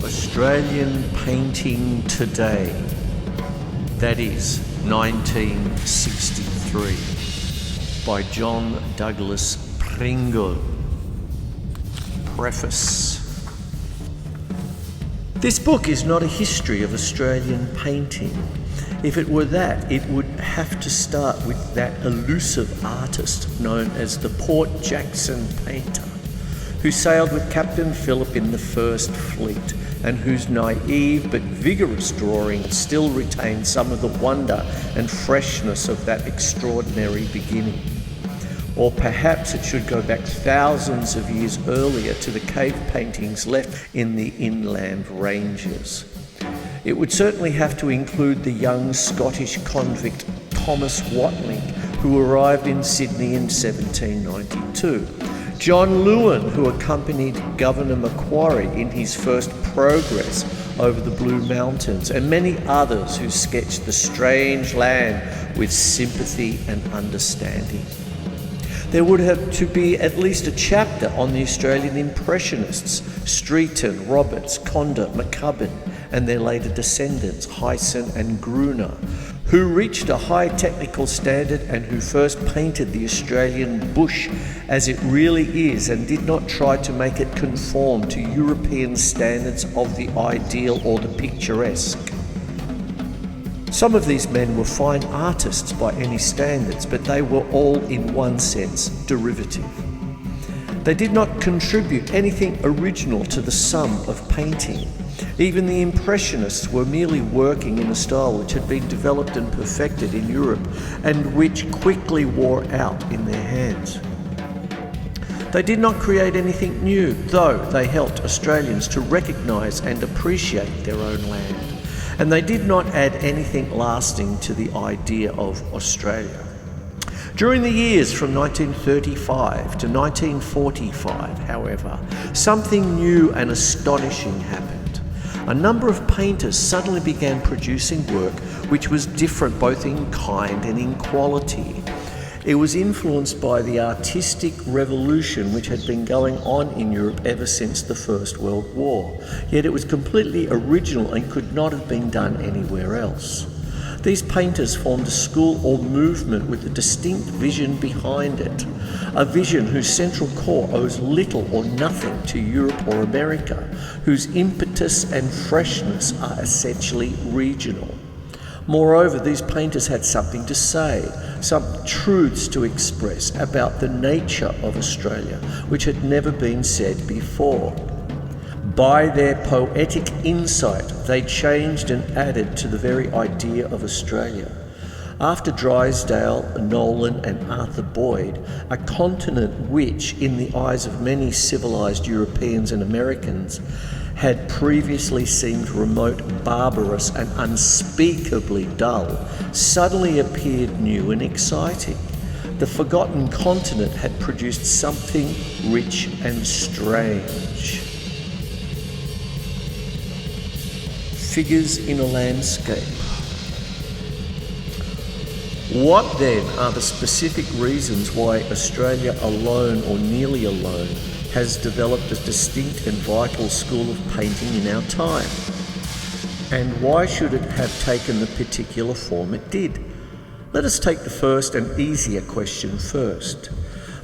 Australian Painting Today, that is 1963, by John Douglas Pringle. Preface. This book is not a history of Australian painting. If it were that, it would have to start with that elusive artist known as the Port Jackson painter, who sailed with Captain Phillip in the First Fleet, and whose naive but vigorous drawing still retains some of the wonder and freshness of that extraordinary beginning. Or perhaps it should go back thousands of years earlier to the cave paintings left in the inland ranges. It would certainly have to include the young Scottish convict Thomas Watling, who arrived in Sydney in 1792. John Lewin, who accompanied Governor Macquarie in his first progress over the Blue Mountains, and many others who sketched the strange land with sympathy and understanding. There would have to be at least a chapter on the Australian Impressionists, Streeton, Roberts, Condor, McCubbin, and their later descendants, Hyson and Gruner, who reached a high technical standard and who first painted the Australian bush as it really is and did not try to make it conform to European standards of the ideal or the picturesque. Some of these men were fine artists by any standards, but they were all, in one sense, derivative. They did not contribute anything original to the sum of painting. Even the Impressionists were merely working in a style which had been developed and perfected in Europe and which quickly wore out in their hands. They did not create anything new, though they helped Australians to recognise and appreciate their own land. And they did not add anything lasting to the idea of Australia. During the years from 1935 to 1945, however, something new and astonishing happened. A number of painters suddenly began producing work which was different both in kind and in quality. It was influenced by the artistic revolution which had been going on in Europe ever since the First World War, yet it was completely original and could not have been done anywhere else. These painters formed a school or movement with a distinct vision behind it, a vision whose central core owes little or nothing to Europe or America, whose impetus and freshness are essentially regional. Moreover, these painters had something to say, some truths to express about the nature of Australia, which had never been said before. By their poetic insight, they changed and added to the very idea of Australia. After Drysdale, Nolan and Arthur Boyd, a continent which, in the eyes of many civilised Europeans and Americans, had previously seemed remote, barbarous and unspeakably dull, suddenly appeared new and exciting. The forgotten continent had produced something rich and strange. Figures in a landscape. What then are the specific reasons why Australia alone or nearly alone has developed a distinct and vital school of painting in our time? And why should it have taken the particular form it did? Let us take the first and easier question first.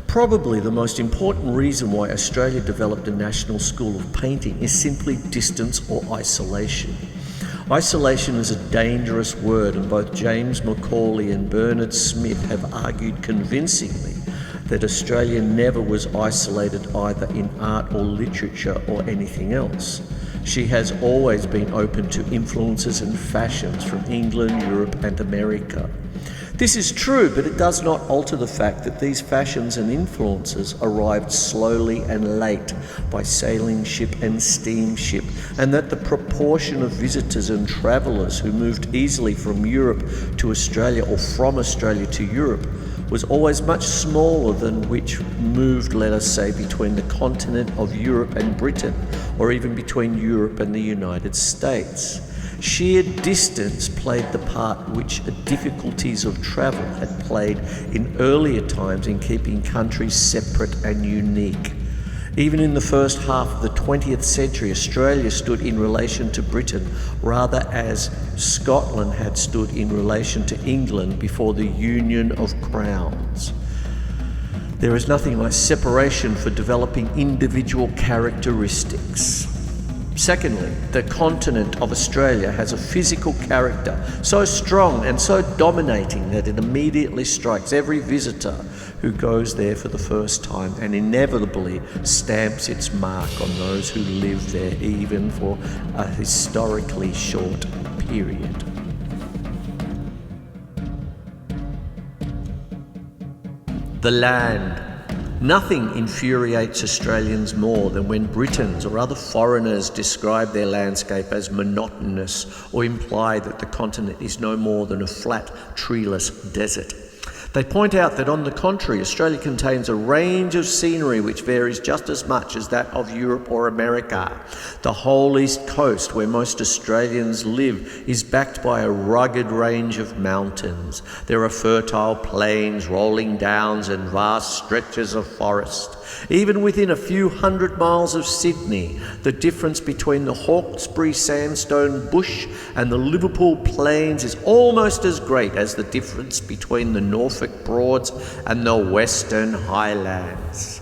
Probably the most important reason why Australia developed a national school of painting is simply distance or isolation. Isolation is a dangerous word, and both James Macaulay and Bernard Smith have argued convincingly that Australia never was isolated either in art or literature or anything else. She has always been open to influences and fashions from England, Europe and America. This is true, but it does not alter the fact that these fashions and influences arrived slowly and late by sailing ship and steamship, and that the proportion of visitors and travellers who moved easily from Europe to Australia or from Australia to Europe was always much smaller than which moved, let us say, between the continent of Europe and Britain, or even between Europe and the United States. Sheer distance played the part which the difficulties of travel had played in earlier times in keeping countries separate and unique. Even in the first half of the 20th century, Australia stood in relation to Britain rather as Scotland had stood in relation to England before the Union of Crowns. There is nothing like separation for developing individual characteristics. Secondly, the continent of Australia has a physical character so strong and so dominating that it immediately strikes every visitor who goes there for the first time and inevitably stamps its mark on those who live there, even for a historically short period. The land. Nothing infuriates Australians more than when Britons or other foreigners describe their landscape as monotonous or imply that the continent is no more than a flat, treeless desert. They point out that, on the contrary, Australia contains a range of scenery which varies just as much as that of Europe or America. The whole east coast, where most Australians live, is backed by a rugged range of mountains. There are fertile plains, rolling downs, and vast stretches of forest. Even within a few hundred miles of Sydney, the difference between the Hawkesbury sandstone bush and the Liverpool plains is almost as great as the difference between the Norfolk Broads and the Western Highlands.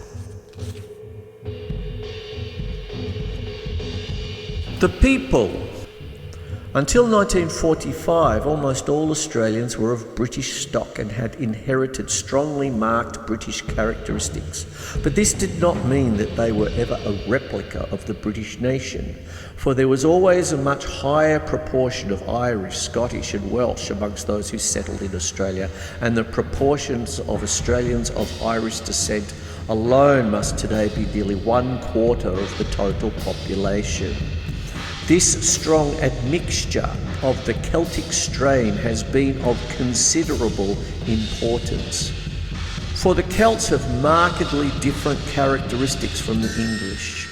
The people. Until 1945, almost all Australians were of British stock and had inherited strongly marked British characteristics. But this did not mean that they were ever a replica of the British nation, for there was always a much higher proportion of Irish, Scottish and Welsh amongst those who settled in Australia, and the proportions of Australians of Irish descent alone must today be nearly 1/4 of the total population. This strong admixture of the Celtic strain has been of considerable importance. For the Celts have markedly different characteristics from the English.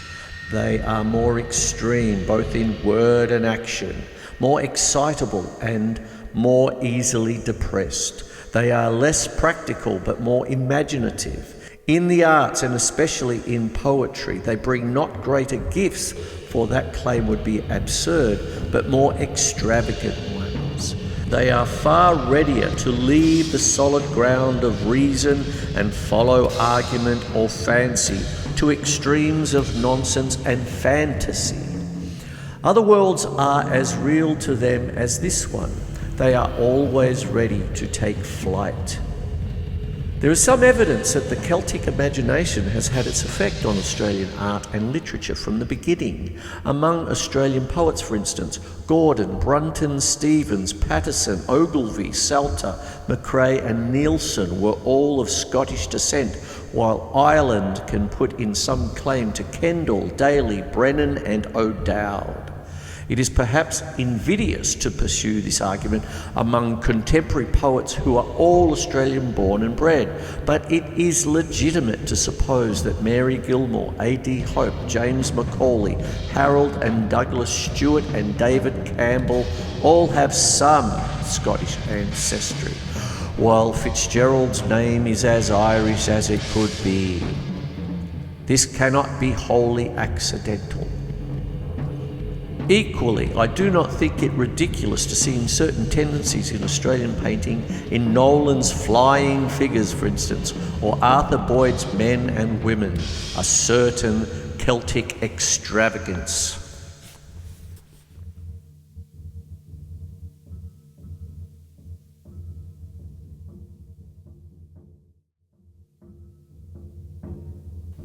They are more extreme, both in word and action, more excitable and more easily depressed. They are less practical but more imaginative. In the arts, and especially in poetry, they bring not greater gifts, for that claim would be absurd, but more extravagant ones. They are far readier to leave the solid ground of reason and follow argument or fancy to extremes of nonsense and fantasy. Other worlds are as real to them as this one. They are always ready to take flight. There is some evidence that the Celtic imagination has had its effect on Australian art and literature from the beginning. Among Australian poets, for instance, Gordon, Brunton, Stevens, Patterson, Ogilvie, Salter, McRae and Neilson were all of Scottish descent, while Ireland can put in some claim to Kendall, Daly, Brennan and O'Dowd. It is perhaps invidious to pursue this argument among contemporary poets who are all Australian born and bred, but it is legitimate to suppose that Mary Gilmore, A.D. Hope, James Macaulay, Harold and Douglas Stewart and David Campbell all have some Scottish ancestry, while Fitzgerald's name is as Irish as it could be. This cannot be wholly accidental. Equally, I do not think it ridiculous to see certain tendencies in Australian painting, in Nolan's flying figures, for instance, or Arthur Boyd's men and women, a certain Celtic extravagance.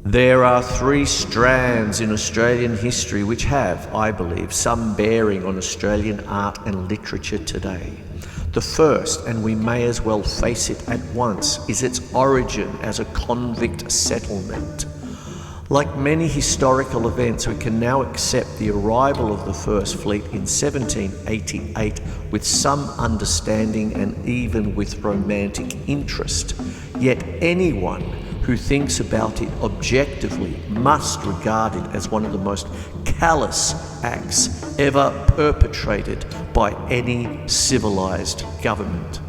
There are three strands in Australian history which have, I believe, some bearing on Australian art and literature today. The first, and we may as well face it at once, is its origin as a convict settlement. Like many historical events, we can now accept the arrival of the First Fleet in 1788 with some understanding and even with romantic interest. Yet anyone who thinks about it objectively must regard it as one of the most callous acts ever perpetrated by any civilized government.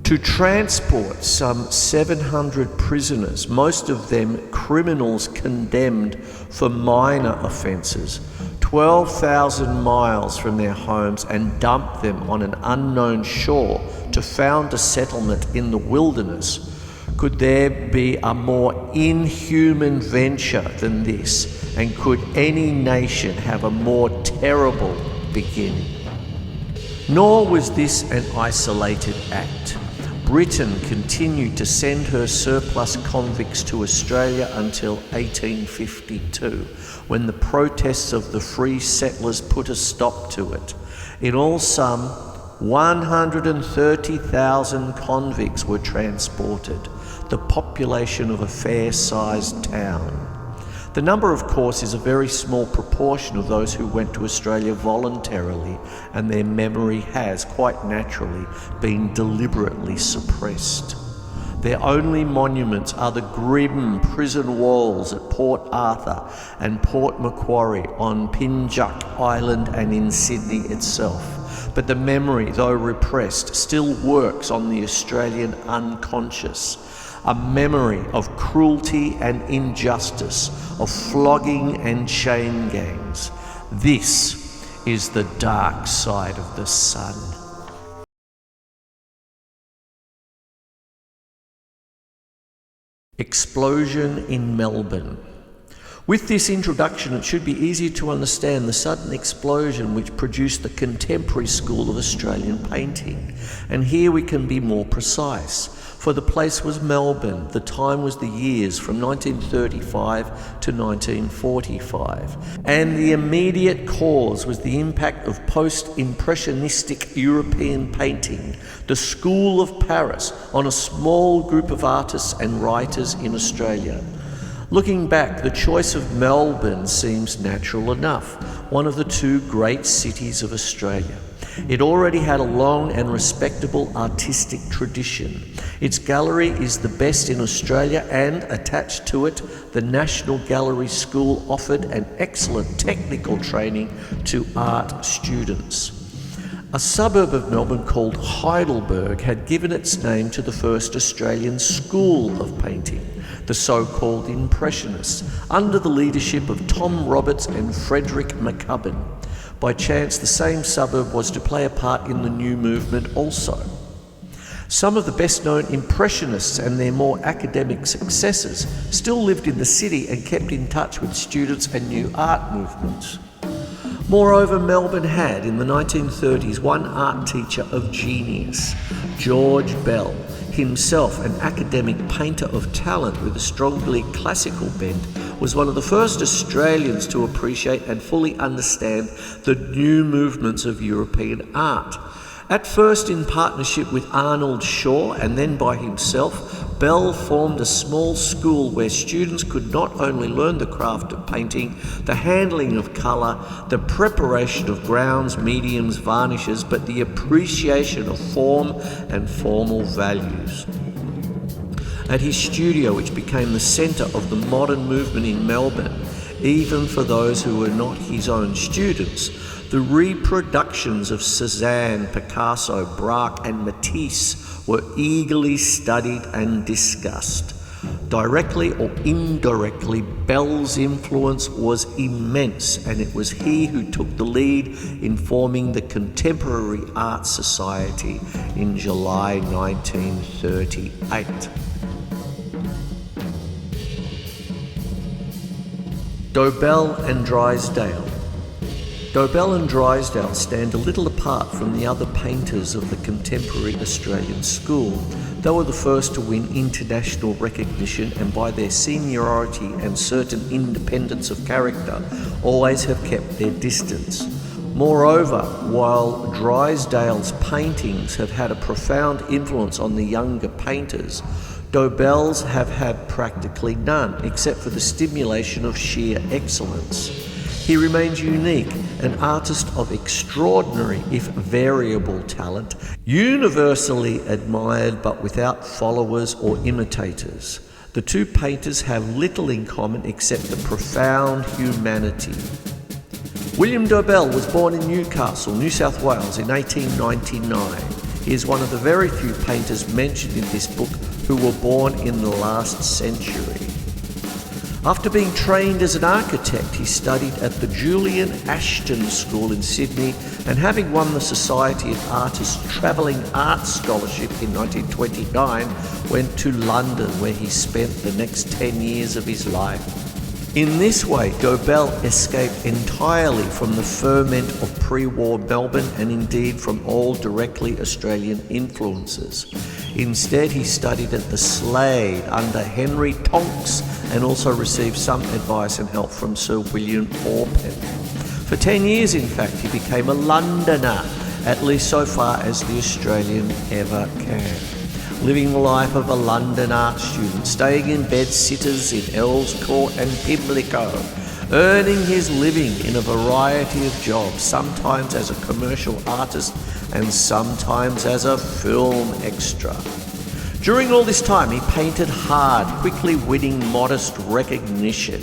to transport some 700 prisoners, most of them criminals condemned for minor offences, 12,000 miles from their homes and dump them on an unknown shore to found a settlement in the wilderness. Could there be a more inhuman venture than this? And could any nation have a more terrible beginning? Nor was this an isolated act. Britain continued to send her surplus convicts to Australia until 1852, when the protests of the free settlers put a stop to it. In all sum, 130,000 convicts were transported, the population of a fair-sized town. The number, of course, is a very small proportion of those who went to Australia voluntarily, and their memory has, quite naturally, been deliberately suppressed. Their only monuments are the grim prison walls at Port Arthur and Port Macquarie on Pinjuck Island and in Sydney itself. But the memory, though repressed, still works on the Australian unconscious. A memory of cruelty and injustice, of flogging and chain gangs. This is the dark side of the sun. Explosion in Melbourne. With this introduction, it should be easy to understand the sudden explosion which produced the contemporary school of Australian painting. And here we can be more precise. For the place was Melbourne, the time was the years from 1935 to 1945, and the immediate cause was the impact of post-impressionistic European painting, the School of Paris, on a small group of artists and writers in Australia. Looking back, the choice of Melbourne seems natural enough, one of the two great cities of Australia. It already had a long and respectable artistic tradition. Its gallery is the best in Australia, and attached to it, the National Gallery School offered an excellent technical training to art students. A suburb of Melbourne called Heidelberg had given its name to the first Australian school of painting, the so-called Impressionists, under the leadership of Tom Roberts and Frederick McCubbin. By chance, the same suburb was to play a part in the new movement also. Some of the best-known Impressionists and their more academic successors still lived in the city and kept in touch with students and new art movements. Moreover, Melbourne had, in the 1930s, one art teacher of genius, George Bell, himself an academic painter of talent with a strongly classical bent, was one of the first Australians to appreciate and fully understand the new movements of European art. At first in partnership with Arnold Shaw and then by himself, Bell formed a small school where students could not only learn the craft of painting, the handling of colour, the preparation of grounds, mediums, varnishes, but the appreciation of form and formal values. At his studio, which became the centre of the modern movement in Melbourne, even for those who were not his own students, the reproductions of Cézanne, Picasso, Braque and Matisse were eagerly studied and discussed. Directly or indirectly, Bell's influence was immense, and it was he who took the lead in forming the Contemporary Art Society in July 1938. Dobell and Drysdale. Dobell and Drysdale stand a little apart from the other painters of the contemporary Australian school. They were the first to win international recognition, and by their seniority and certain independence of character, always have kept their distance. Moreover, while Drysdale's paintings have had a profound influence on the younger painters, Dobell's have had practically none, except for the stimulation of sheer excellence. He remains unique, an artist of extraordinary, if variable talent, universally admired but without followers or imitators. The two painters have little in common except the profound humanity. William Dobell was born in Newcastle, New South Wales in 1899. He is one of the very few painters mentioned in this book who were born in the last century. After being trained as an architect, he studied at the Julian Ashton School in Sydney, and having won the Society of Artists Travelling Arts Scholarship in 1929, went to London, where he spent the next 10 years of his life. In this way, Gobel escaped entirely from the ferment of pre-war Melbourne and indeed from all directly Australian influences. Instead, he studied at the Slade under Henry Tonks and also received some advice and help from Sir William Orpen. For 10 years, in fact, he became a Londoner, at least so far as the Australian ever can. Living the life of a London art student, staying in bed-sitters in Earls Court and Pimlico, earning his living in a variety of jobs, sometimes as a commercial artist and sometimes as a film extra. During all this time, he painted hard, quickly winning modest recognition.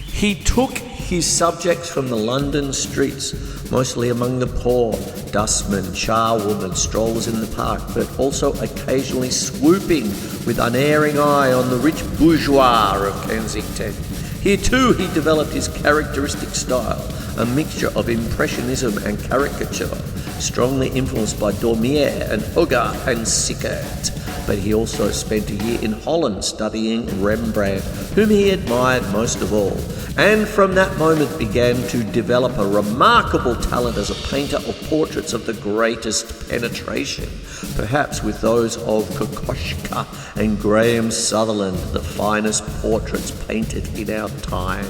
He took his subjects from the London streets, mostly among the poor, dustmen, charwomen, strollers in the park, but also occasionally swooping with unerring eye on the rich bourgeois of Kensington. Here too he developed his characteristic style, a mixture of impressionism and caricature, strongly influenced by Daumier and Hogarth and Sickert. But he also spent a year in Holland studying Rembrandt, whom he admired most of all, and from that moment began to develop a remarkable talent as a painter of portraits of the greatest penetration, perhaps with those of Kokoschka and Graham Sutherland, the finest portraits painted in our time.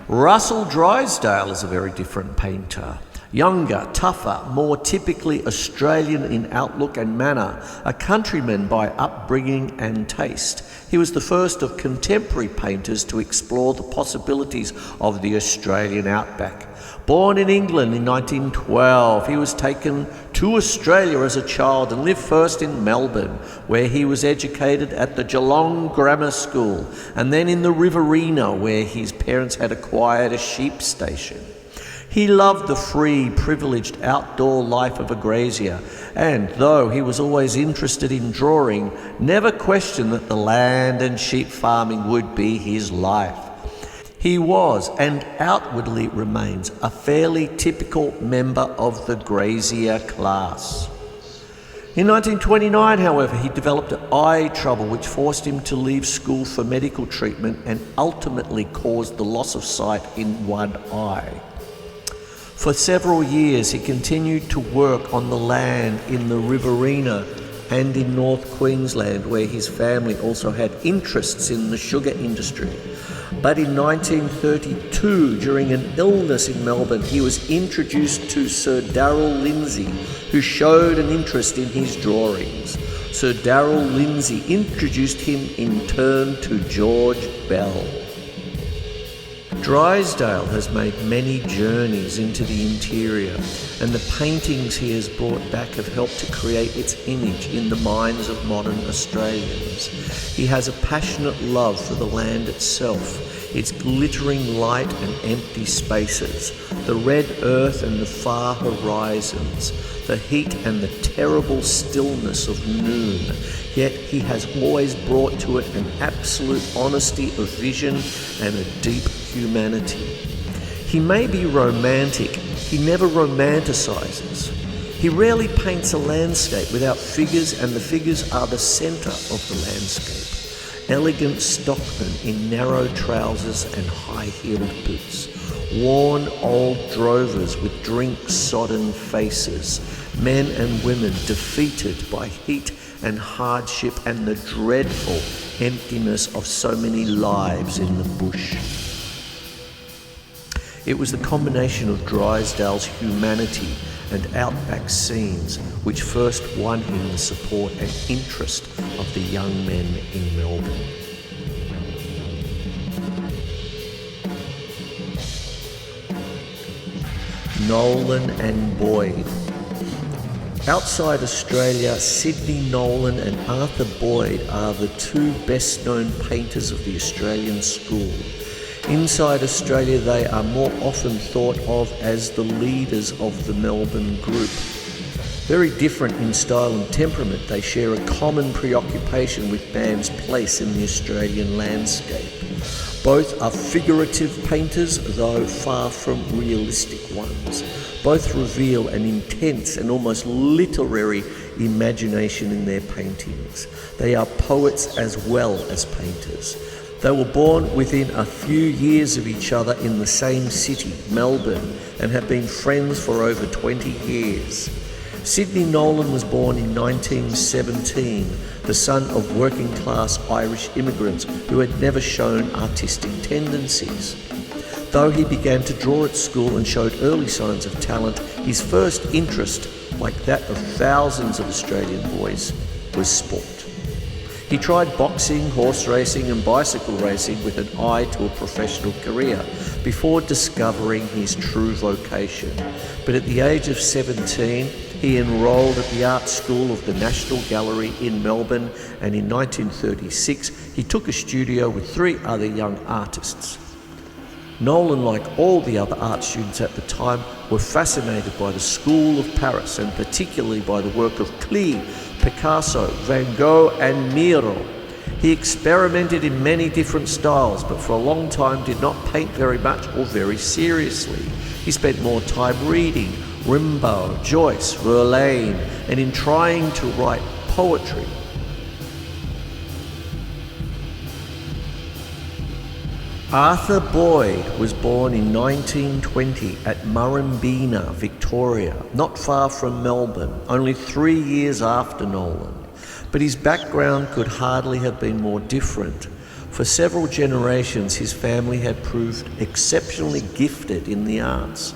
Russell Drysdale is a very different painter. Younger, tougher, more typically Australian in outlook and manner, a countryman by upbringing and taste. He was the first of contemporary painters to explore the possibilities of the Australian outback. Born in England in 1912, he was taken to Australia as a child and lived first in Melbourne, where he was educated at the Geelong Grammar School, and then in the Riverina, where his parents had acquired a sheep station. He loved the free, privileged outdoor life of a grazier, and though he was always interested in drawing, never questioned that the land and sheep farming would be his life. He was, and outwardly remains, a fairly typical member of the grazier class. In 1929, however, he developed eye trouble which forced him to leave school for medical treatment and ultimately caused the loss of sight in one eye. For several years, he continued to work on the land in the Riverina and in North Queensland, where his family also had interests in the sugar industry. But in 1932, during an illness in Melbourne, he was introduced to Sir Darrell Lindsay, who showed an interest in his drawings. Sir Darrell Lindsay introduced him in turn to George Bell. Drysdale has made many journeys into the interior, and the paintings he has brought back have helped to create its image in the minds of modern Australians. He has a passionate love for the land itself, its glittering light and empty spaces, the red earth and the far horizons, the heat and the terrible stillness of noon. Yet he has always brought to it an absolute honesty of vision and a deep humanity. He may be romantic, he never romanticizes. He rarely paints a landscape without figures, and the figures are the centre of the landscape. Elegant stockmen in narrow trousers and high-heeled boots, worn old drovers with drink-sodden faces, men and women defeated by heat and hardship and the dreadful emptiness of so many lives in the bush. It was the combination of Drysdale's humanity and outback scenes which first won him the support and interest of the young men in Melbourne. Nolan and Boyd. Outside Australia, Sidney Nolan and Arthur Boyd are the two best-known painters of the Australian school. Inside Australia, they are more often thought of as the leaders of the Melbourne group. Very different in style and temperament, they share a common preoccupation with man's place in the Australian landscape. Both are figurative painters, though far from realistic ones. Both reveal an intense and almost literary imagination in their paintings. They are poets as well as painters. They were born within a few years of each other in the same city, Melbourne, and have been friends for over 20 years. Sidney Nolan was born in 1917, the son of working-class Irish immigrants who had never shown artistic tendencies. Though he began to draw at school and showed early signs of talent, his first interest, like that of thousands of Australian boys, was sport. He tried boxing, horse racing and bicycle racing with an eye to a professional career before discovering his true vocation. But at the age of 17, he enrolled at the art school of the National Gallery in Melbourne, and in 1936 he took a studio with 3 other young artists. Nolan, like all the other art students at the time, were fascinated by the School of Paris and particularly by the work of Klee, Picasso, Van Gogh and Miro. He experimented in many different styles, but for a long time did not paint very much or very seriously. He spent more time reading Rimbaud, Joyce, Verlaine, and in trying to write poetry. Arthur Boyd was born in 1920 at Murrumbeena, Victoria, not far from Melbourne, only 3 years after Nolan. But his background could hardly have been more different. For several generations, his family had proved exceptionally gifted in the arts.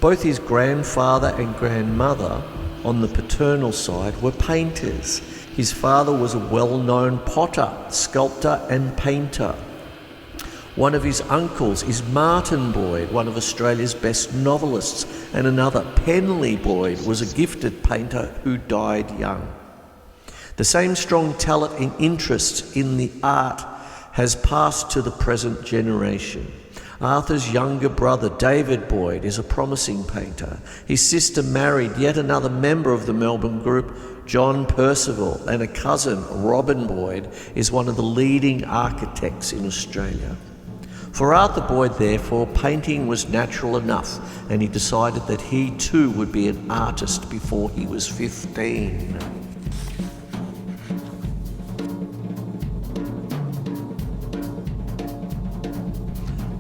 Both his grandfather and grandmother, on the paternal side, were painters. His father was a well-known potter, sculptor and painter. One of his uncles is Martin Boyd, one of Australia's best novelists, and another, Penley Boyd, was a gifted painter who died young. The same strong talent and interest in the art has passed to the present generation. Arthur's younger brother, David Boyd, is a promising painter. His sister married yet another member of the Melbourne group, John Percival, and a cousin, Robin Boyd, is one of the leading architects in Australia. For Arthur Boyd, therefore, painting was natural enough, and he decided that he too would be an artist before he was 15.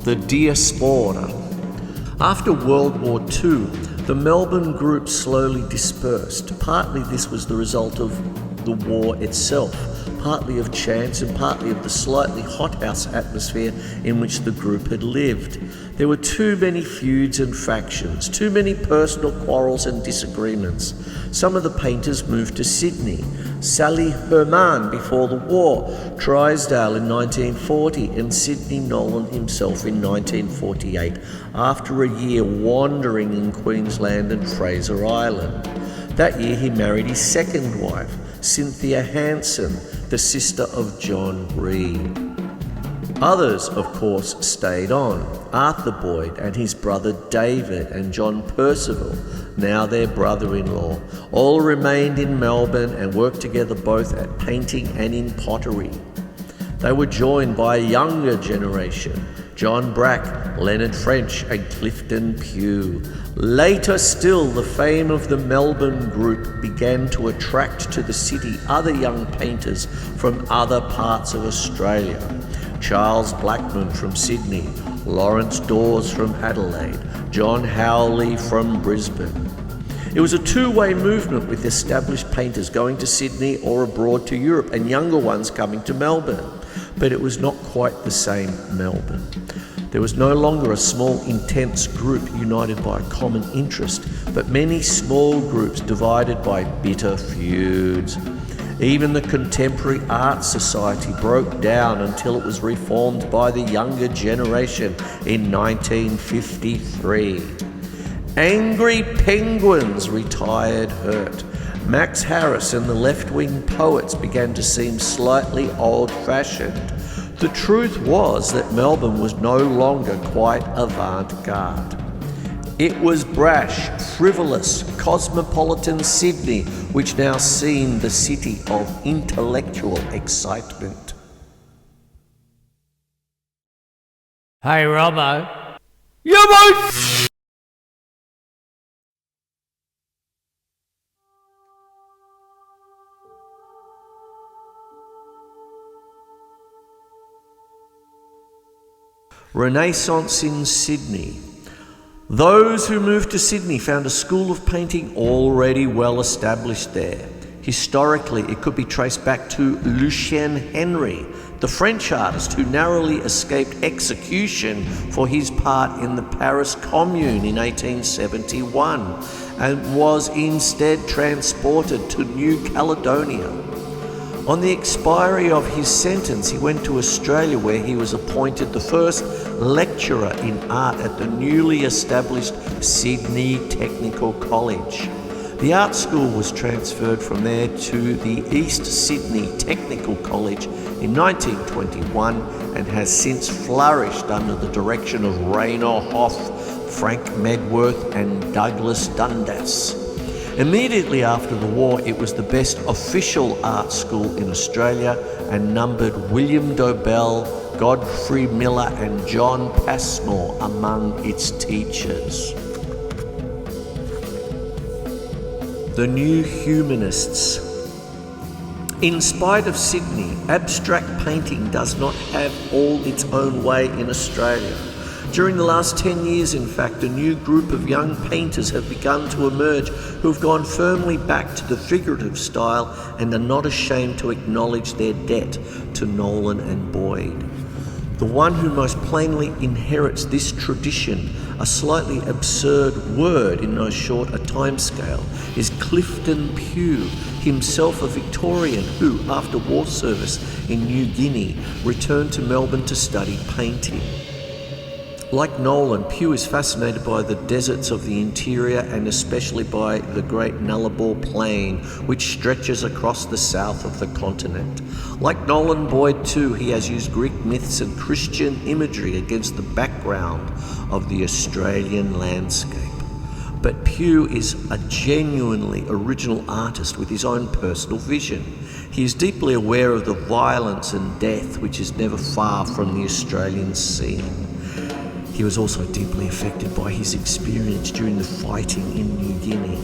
The Diaspora. After World War II, the Melbourne group slowly dispersed. Partly this was the result of the war itself, partly of chance and partly of the slightly hothouse atmosphere in which the group had lived. There were too many feuds and factions, too many personal quarrels and disagreements. Some of the painters moved to Sydney. Sally Herman before the war, Drysdale in 1940, and Sidney Nolan himself in 1948, after a year wandering in Queensland and Fraser Island. That year he married his second wife, Cynthia Hanson, the sister of John Reed. Others, of course, stayed on. Arthur Boyd and his brother David and John Percival, now their brother-in-law, all remained in Melbourne and worked together both at painting and in pottery. They were joined by a younger generation, John Brack, Leonard French and Clifton Pugh. Later still, the fame of the Melbourne group began to attract to the city other young painters from other parts of Australia. Charles Blackman from Sydney, Lawrence Dawes from Adelaide, John Howley from Brisbane. It was a two-way movement, with established painters going to Sydney or abroad to Europe and younger ones coming to Melbourne. But it was not quite the same Melbourne. There was no longer a small, intense group united by a common interest, but many small groups divided by bitter feuds. Even the Contemporary Art Society broke down until it was reformed by the younger generation in 1953. Angry Penguins retired hurt. Max Harris and the left-wing poets began to seem slightly old-fashioned. The truth was that Melbourne was no longer quite avant-garde. It was brash, frivolous, cosmopolitan Sydney, which now seemed the city of intellectual excitement. Hey, Robbo. Yeah, mate! Renaissance in Sydney. Those who moved to Sydney found a school of painting already well established there. Historically, it could be traced back to Lucien Henry, the French artist who narrowly escaped execution for his part in the Paris Commune in 1871 and was instead transported to New Caledonia. On the expiry of his sentence, he went to Australia, where he was appointed the first lecturer in art at the newly established Sydney Technical College. The art school was transferred from there to the East Sydney Technical College in 1921 and has since flourished under the direction of Raynor Hoff, Frank Medworth and Douglas Dundas. Immediately after the war, it was the best official art school in Australia and numbered William Dobell, Godfrey Miller and John Passmore among its teachers. The New Humanists. In spite of Sydney, abstract painting does not have all its own way in Australia. During the last 10 years, in fact, a new group of young painters have begun to emerge who have gone firmly back to the figurative style and are not ashamed to acknowledge their debt to Nolan and Boyd. The one who most plainly inherits this tradition, a slightly absurd word in no short a timescale, is Clifton Pugh, himself a Victorian who, after war service in New Guinea, returned to Melbourne to study painting. Like Nolan, Pugh is fascinated by the deserts of the interior and especially by the Great Nullarbor Plain, which stretches across the south of the continent. Like Nolan, Boyd too, he has used Greek myths and Christian imagery against the background of the Australian landscape. But Pugh is a genuinely original artist with his own personal vision. He is deeply aware of the violence and death which is never far from the Australian scene. He was also deeply affected by his experience during the fighting in New Guinea.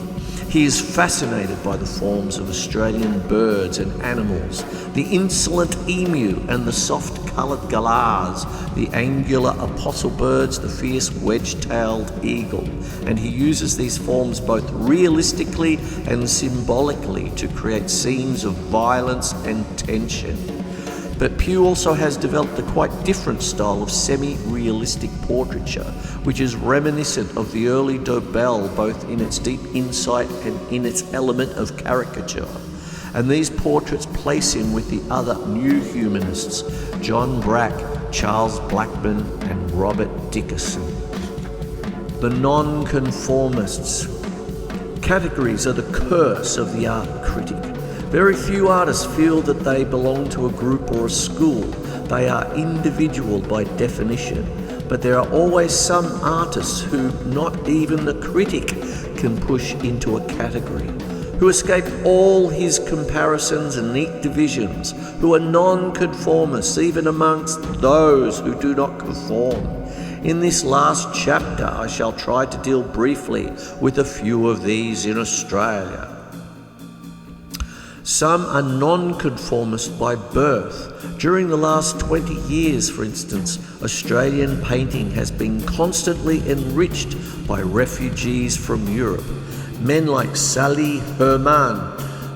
He is fascinated by the forms of Australian birds and animals, the insolent emu and the soft-coloured galahs, the angular apostle birds, the fierce wedge-tailed eagle, and he uses these forms both realistically and symbolically to create scenes of violence and tension. But Pugh also has developed a quite different style of semi-realistic portraiture, which is reminiscent of the early Dobell, both in its deep insight and in its element of caricature. And these portraits place him with the other new humanists, John Brack, Charles Blackman and Robert Dickerson. The nonconformists. Categories are the curse of the art critic. Very few artists feel that they belong to a group or a school. They are individual by definition. But there are always some artists who not even the critic can push into a category, who escape all his comparisons and neat divisions, who are non-conformists even amongst those who do not conform. In this last chapter, I shall try to deal briefly with a few of these in Australia. Some are nonconformist by birth. During the last 20 years, for instance, Australian painting has been constantly enriched by refugees from Europe. Men like Sally Herman,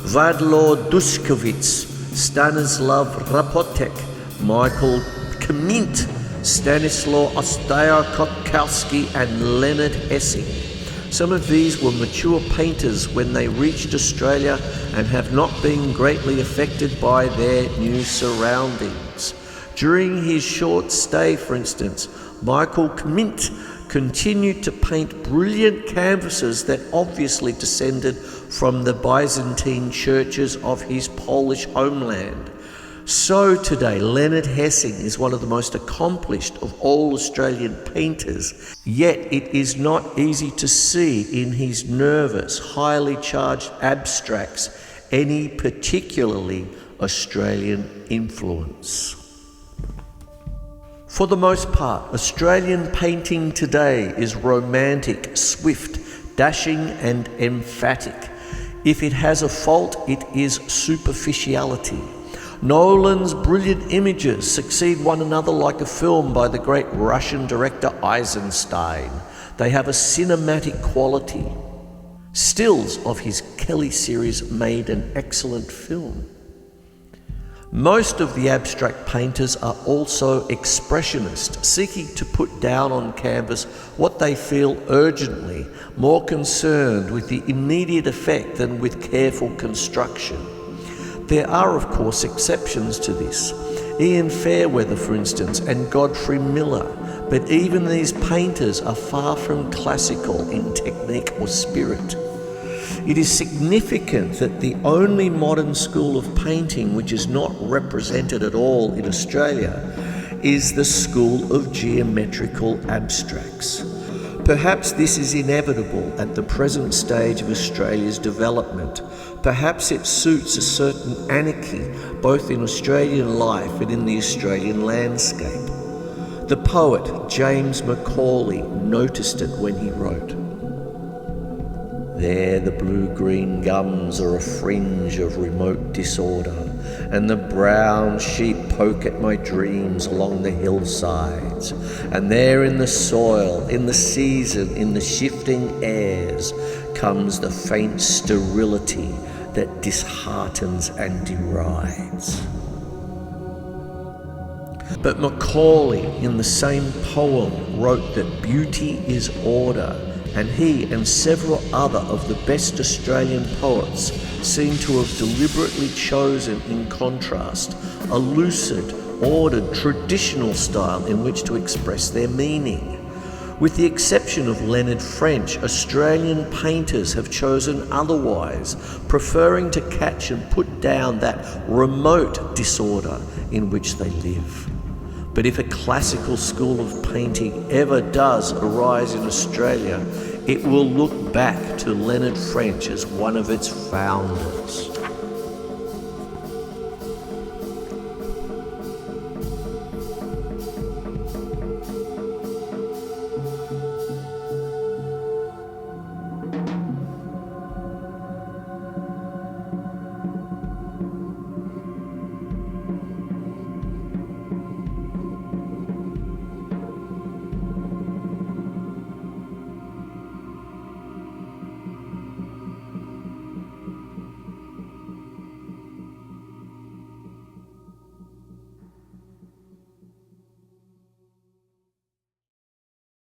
Vadlo Dushkovits, Stanislav Rapotek, Michael Kmint, Stanislaw Ostaja-Kotkowski and Leonard Hessing. Some of these were mature painters when they reached Australia and have not been greatly affected by their new surroundings. During his short stay, for instance, Michael Kmint continued to paint brilliant canvases that obviously descended from the Byzantine churches of his Polish homeland. So today, Leonard Hessing is one of the most accomplished of all Australian painters, yet it is not easy to see in his nervous, highly charged abstracts any particularly Australian influence. For the most part, Australian painting today is romantic, swift, dashing and emphatic. If it has a fault, it is superficiality. Nolan's brilliant images succeed one another like a film by the great Russian director Eisenstein. They have a cinematic quality. Stills of his Kelly series made an excellent film. Most of the abstract painters are also expressionist, seeking to put down on canvas what they feel urgently, more concerned with the immediate effect than with careful construction. There are, of course, exceptions to this. Ian Fairweather, for instance, and Godfrey Miller. But even these painters are far from classical in technique or spirit. It is significant that the only modern school of painting which is not represented at all in Australia is the school of geometrical abstracts. Perhaps this is inevitable at the present stage of Australia's development. Perhaps it suits a certain anarchy, both in Australian life and in the Australian landscape. The poet James Macaulay noticed it when he wrote, "There the blue-green gums are a fringe of remote disorder, and the brown sheep poke at my dreams along the hillsides, and there in the soil, in the season, in the shifting airs, comes the faint sterility that disheartens and derides." But Macaulay, in the same poem, wrote that beauty is order, and he and several other of the best Australian poets seem to have deliberately chosen, in contrast, a lucid, ordered, traditional style in which to express their meaning. With the exception of Leonard French, Australian painters have chosen otherwise, preferring to catch and put down that remote disorder in which they live. But if a classical school of painting ever does arise in Australia, it will look back to Leonard French as one of its founders.